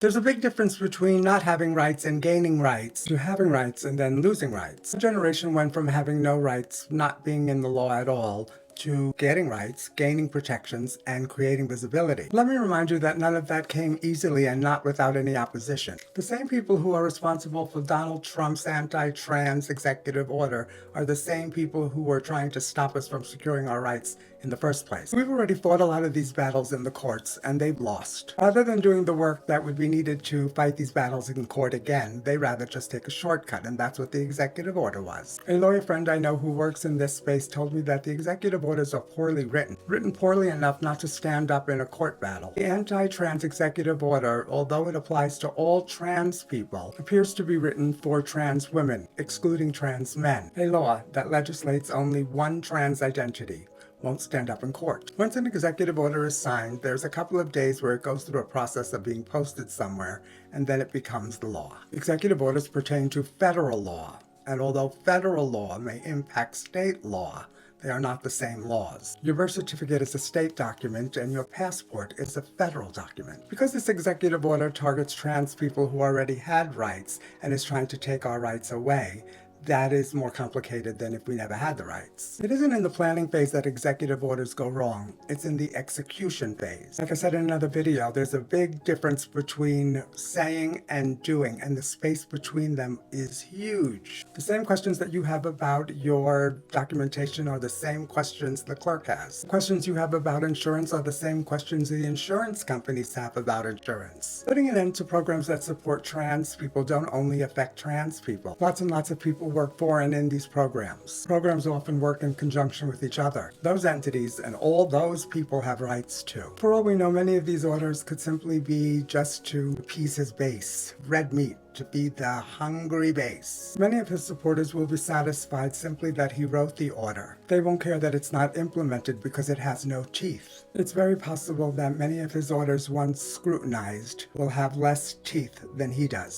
There's a big difference between not having rights and gaining rights to having rights and then losing rights. A generation went from having no rights, not being in the law at all, to getting rights, gaining protections, and creating visibility. Let me remind you that none of that came easily and not without any opposition. The same people who are responsible for Donald Trump's anti-trans executive order are the same people who were trying to stop us from securing our rights in the first place. We've already fought a lot of these battles in the courts, and they've lost. Rather than doing the work that would be needed to fight these battles in court again, they rather just take a shortcut, and that's what the executive order was. A lawyer friend I know who works in this space told me that the executive orders are poorly written poorly enough not to stand up in a court battle. The anti-trans executive order, although it applies to all trans people, appears to be written for trans women, excluding trans men. A law that legislates only one trans identity won't stand up in court. Once an executive order is signed, there's a couple of days where it goes through a process of being posted somewhere, and then it becomes the law. Executive orders pertain to federal law, and although federal law may impact state law, they are not the same laws. Your birth certificate is a state document, and your passport is a federal document. Because this executive order targets trans people who already had rights and is trying to take our rights away, that is more complicated than if we never had the rights. It isn't in the planning phase that executive orders go wrong. It's in the execution phase. Like I said in another video, there's a big difference between saying and doing, and the space between them is huge. The same questions that you have about your documentation are the same questions the clerk has. The questions you have about insurance are the same questions the insurance companies have about insurance. Putting an end to programs that support trans people don't only affect trans people. Lots and lots of people work for and in these programs. Programs often work in conjunction with each other. Those entities and all those people have rights too. For all we know, many of these orders could simply be just to appease his base, red meat, to feed the hungry base. Many of his supporters will be satisfied simply that he wrote the order. They won't care that it's not implemented because it has no teeth. It's very possible that many of his orders, once scrutinized, will have less teeth than he does.